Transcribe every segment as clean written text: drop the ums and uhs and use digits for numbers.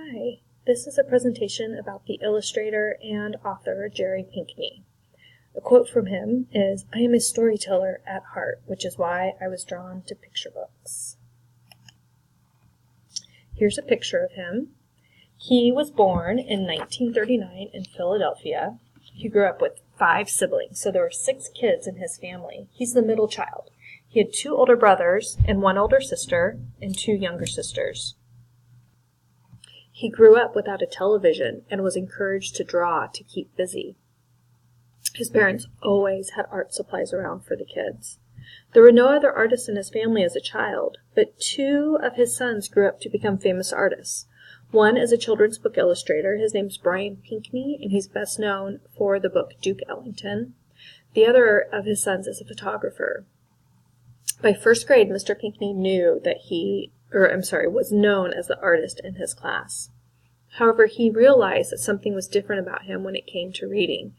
Hi, this is a presentation about the illustrator and author Jerry Pinkney. A quote from him is, "I am a storyteller at heart, which is why I was drawn to picture books." Here's a picture of him. He was born in 1939 in Philadelphia. He grew up with 5 siblings, so there were 6 kids in his family. He's the middle child. He had 2 older brothers and 1 older sister and 2 younger sisters. He grew up without a television and was encouraged to draw to keep busy. His parents always had art supplies around for the kids. There were no other artists in his family as a child, but 2 of his sons grew up to become famous artists. One is a children's book illustrator. His name's Brian Pinkney, and he's best known for the book Duke Ellington. The other of his sons is a photographer. By 1st grade, Mr. Pinkney knew that was known as the artist in his class. However, he realized that something was different about him when it came to reading.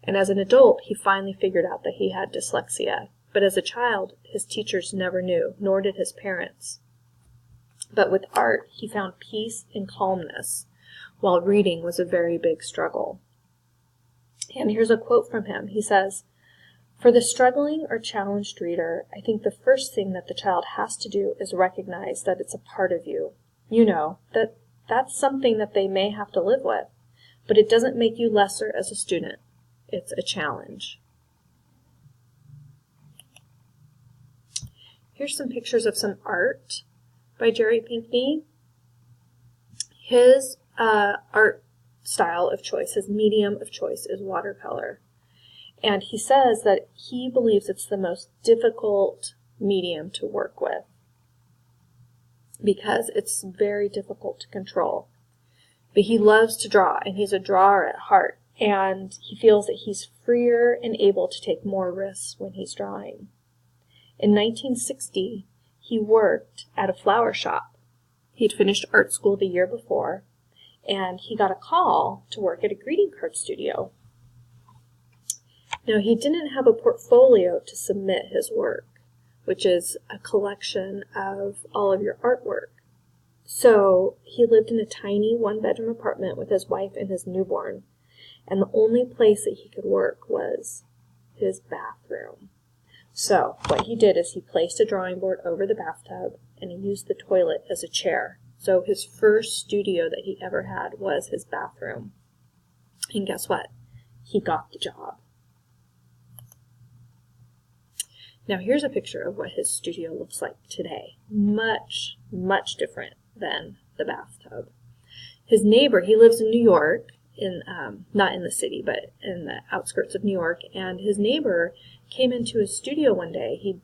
And as an adult, he finally figured out that he had dyslexia. But as a child, his teachers never knew, nor did his parents. But with art, he found peace and calmness, while reading was a very big struggle. And here's a quote from him. He says, "For the struggling or challenged reader, I think the first thing that the child has to do is recognize that it's a part of you. You know, that's something that they may have to live with, but it doesn't make you lesser as a student. It's a challenge." Here's some pictures of some art by Jerry Pinkney. His art style of choice, his medium of choice is watercolor. And he says that he believes it's the most difficult medium to work with because it's very difficult to control. But he loves to draw, and he's a drawer at heart, and he feels that he's freer and able to take more risks when he's drawing. In 1960, he worked at a flower shop. He'd finished art school the year before, and he got a call to work at a greeting card studio. Now, he didn't have a portfolio to submit his work, which is a collection of all of your artwork. So he lived in a tiny 1-bedroom apartment with his wife and his newborn, and the only place that he could work was his bathroom. So what he did is he placed a drawing board over the bathtub, and he used the toilet as a chair. So his first studio that he ever had was his bathroom. And guess what? He got the job. Now here's a picture of what his studio looks like today. Much, much different than the bathtub. His neighbor, he lives in New York, not in the city, but in the outskirts of New York, and his neighbor came into his studio one day.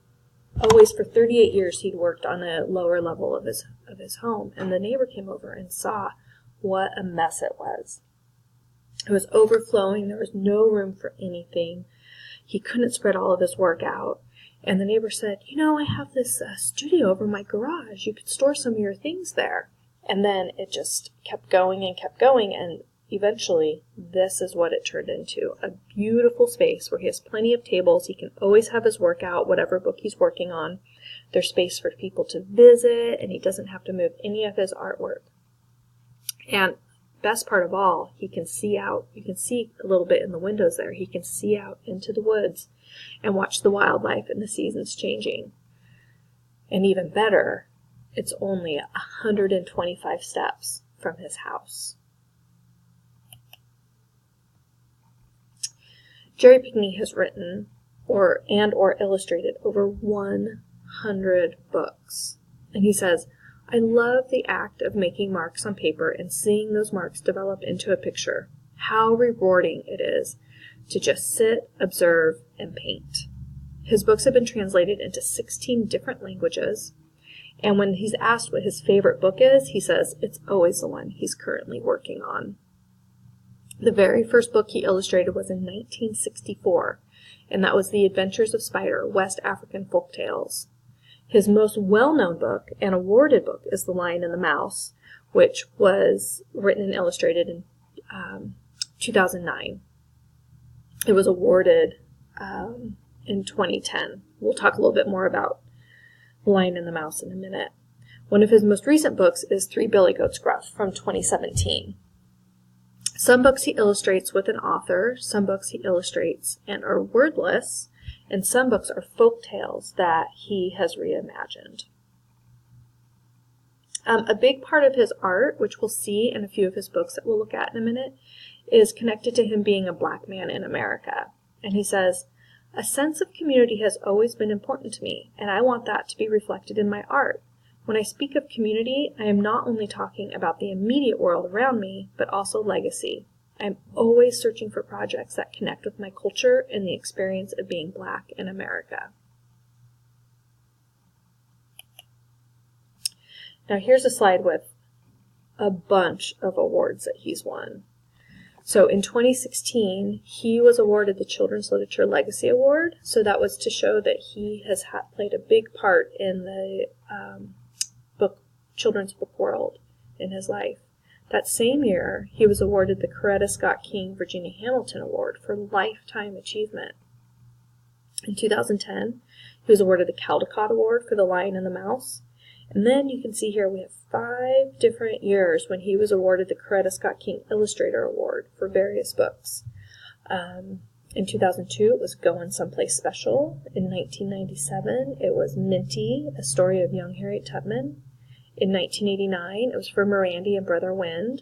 For 38 years, he'd worked on a lower level of his home, and the neighbor came over and saw what a mess it was. It was overflowing. There was no room for anything. He couldn't spread all of his work out. And the neighbor said, I have this studio over my garage. You could store some of your things there. And then it just kept going, and eventually this is what it turned into. A beautiful space where he has plenty of tables. He can always have his work out, whatever book he's working on. There's space for people to visit, and he doesn't have to move any of his artwork. And best part of all, he can see out. You can see a little bit in the windows there. He can see out into the woods and watch the wildlife and the seasons changing. And even better, it's only 125 steps from his house. Jerry Pinkney has written or illustrated over 100 books. And he says, "I love the act of making marks on paper and seeing those marks develop into a picture. How rewarding it is to just sit, observe, and paint." His books have been translated into 16 different languages, and when he's asked what his favorite book is, he says it's always the one he's currently working on. The very first book he illustrated was in 1964, and that was The Adventures of Spider, West African Folk Tales. His most well-known book and awarded book is The Lion and the Mouse, which was written and illustrated in 2009. It was awarded in 2010. We'll talk a little bit more about The Lion and the Mouse in a minute. One of his most recent books is Three Billy Goats Gruff from 2017. Some books he illustrates with an author, some books he illustrates and are wordless, and some books are folk tales that he has reimagined. A big part of his art, which we'll see in a few of his books that we'll look at in a minute, is connected to him being a black man in America. And he says, "A sense of community has always been important to me, and I want that to be reflected in my art. When I speak of community, I am not only talking about the immediate world around me, but also legacy. I am always searching for projects that connect with my culture and the experience of being black in America." Now here's a slide with a bunch of awards that he's won. So in 2016, he was awarded the Children's Literature Legacy Award. So that was to show that he has played a big part in the children's book world in his life. That same year, he was awarded the Coretta Scott King Virginia Hamilton Award for Lifetime Achievement. In 2010, he was awarded the Caldecott Award for The Lion and the Mouse. And then you can see here we have 5 different years when he was awarded the Coretta Scott King Illustrator Award for various books. In 2002, it was Goin' Someplace Special. In 1997, it was Minty, A Story of Young Harriet Tubman. In 1989, it was for Mirandy and Brother Wind.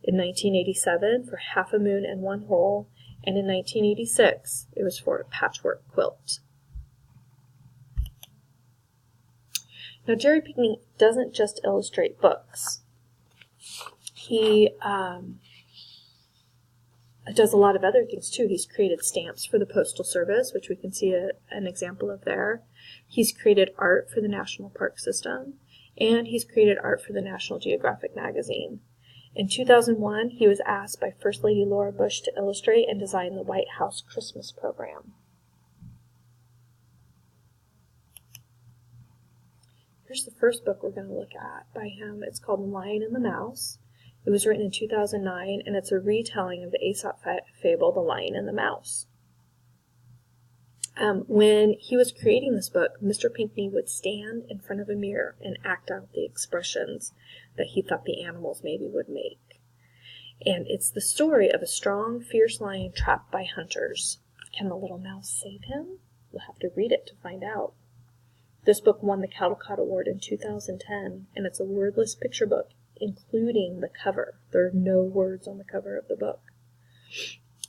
In 1987, for Half a Moon and One Hole. And in 1986, it was for Patchwork Quilt. Now, Jerry Pinkney doesn't just illustrate books. He does a lot of other things, too. He's created stamps for the Postal Service, which we can see an example of there. He's created art for the National Park System, and he's created art for the National Geographic magazine. In 2001, he was asked by First Lady Laura Bush to illustrate and design the White House Christmas program. Here's the first book we're going to look at by him. It's called The Lion and the Mouse. It was written in 2009, and it's a retelling of the Aesop fable, The Lion and the Mouse. When he was creating this book, Mr. Pinkney would stand in front of a mirror and act out the expressions that he thought the animals maybe would make. And it's the story of a strong, fierce lion trapped by hunters. Can the little mouse save him? We'll have to read it to find out. This book won the Caldecott Award in 2010, and it's a wordless picture book, including the cover. There are no words on the cover of the book.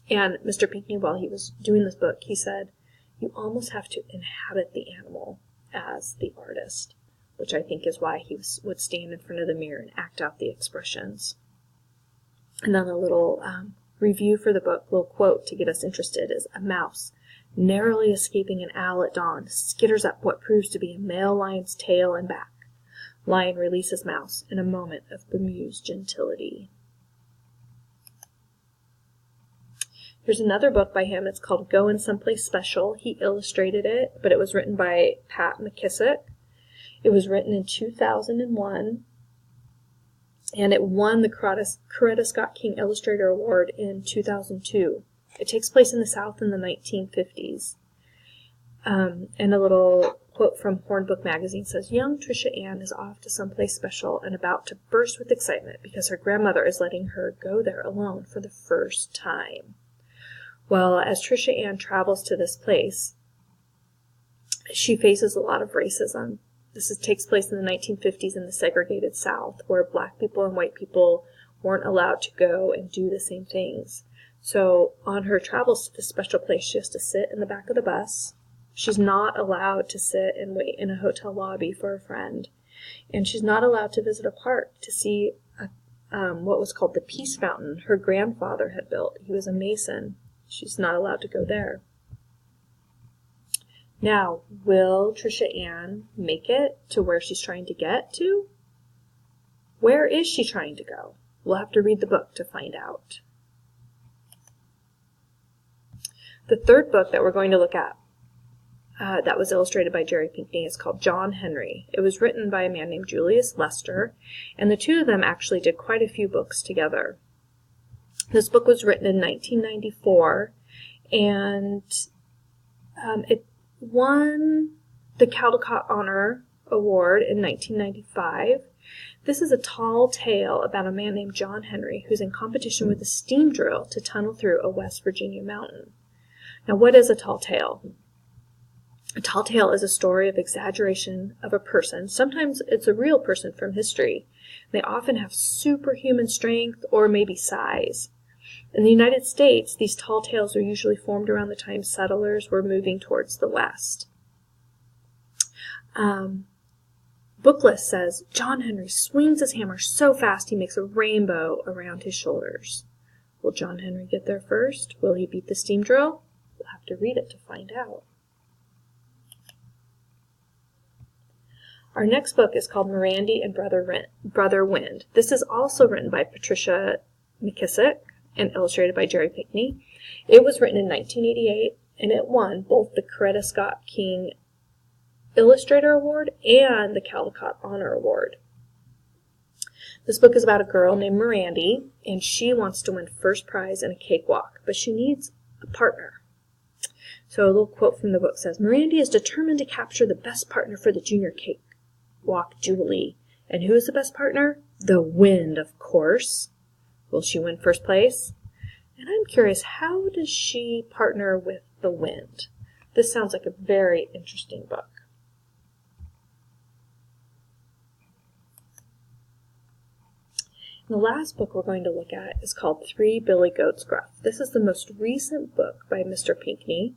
And Mr. Pinkney, while he was doing this book, he said, "You almost have to inhabit the animal as the artist," which I think is why he would stand in front of the mirror and act out the expressions. And then a little review for the book, little quote to get us interested is, "A mouse, narrowly escaping an owl at dawn, skitters up what proves to be a male lion's tail and back. Lion releases mouse in a moment of bemused gentility." Here's another book by him. It's called Goin' Someplace Special. He illustrated it, but it was written by Pat McKissick. It was written in 2001, and it won the Coretta Scott King Illustrator Award in 2002. It takes place in the South in the 1950s. And a little quote from Hornbook magazine says, "Young Trisha Ann is off to someplace special and about to burst with excitement because her grandmother is letting her go there alone for the first time." Well, as Trisha Ann travels to this place, she faces a lot of racism. This takes place in the 1950s in the segregated South, where black people and white people weren't allowed to go and do the same things. So on her travels to this special place, she has to sit in the back of the bus. She's not allowed to sit and wait in a hotel lobby for a friend. And she's not allowed to visit a park to see what was called the Peace Fountain her grandfather had built. He was a Mason. She's not allowed to go there. Now, will Trisha Ann make it to where she's trying to get to? Where is she trying to go? We'll have to read the book to find out. The third book that we're going to look at that was illustrated by Jerry Pinkney is called John Henry. It was written by a man named Julius Lester, and the two of them actually did quite a few books together. This book was written in 1994, and it won the Caldecott Honor Award in 1995. This is a tall tale about a man named John Henry who's in competition with a steam drill to tunnel through a West Virginia mountain. Now, what is a tall tale? A tall tale is a story of exaggeration of a person. Sometimes it's a real person from history. They often have superhuman strength or maybe size. In the United States, these tall tales are usually formed around the time settlers were moving towards the West. Booklist says, John Henry swings his hammer so fast he makes a rainbow around his shoulders. Will John Henry get there first? Will he beat the steam drill? We'll have to read it to find out. Our next book is called Mirandy and Brother Wind. This is also written by Patricia McKissick and illustrated by Jerry Pinkney. It was written in 1988, and it won both the Coretta Scott King Illustrator Award and the Caldecott Honor Award. This book is about a girl named Mirandy, and she wants to win first prize in a cakewalk, but she needs a partner. So a little quote from the book says, Mirandy is determined to capture the best partner for the junior cakewalk Julie. And who is the best partner? The wind, of course. Will she win first place? And I'm curious, how does she partner with the wind? This sounds like a very interesting book. The last book we're going to look at is called Three Billy Goats Gruff. This is the most recent book by Mr. Pinkney,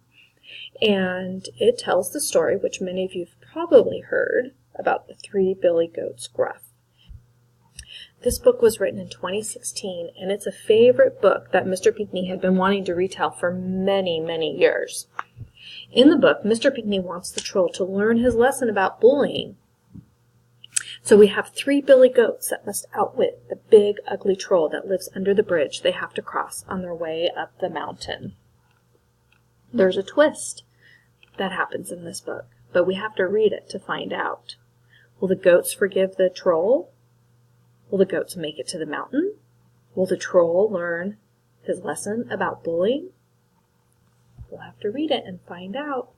and it tells the story, which many of you have probably heard, about the Three Billy Goats Gruff. This book was written in 2016, and it's a favorite book that Mr. Pinkney had been wanting to retell for many, many years. In the book, Mr. Pinkney wants the troll to learn his lesson about bullying. So we have three billy goats that must outwit the big, ugly troll that lives under the bridge they have to cross on their way up the mountain. There's a twist that happens in this book, but we have to read it to find out. Will the goats forgive the troll? Will the goats make it to the mountain? Will the troll learn his lesson about bullying? We'll have to read it and find out.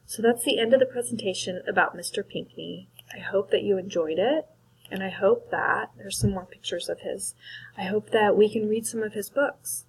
So that's the end of the presentation about Mr. Pinkney. I hope that you enjoyed it, and I hope that there's some more pictures of his. I hope that we can read some of his books.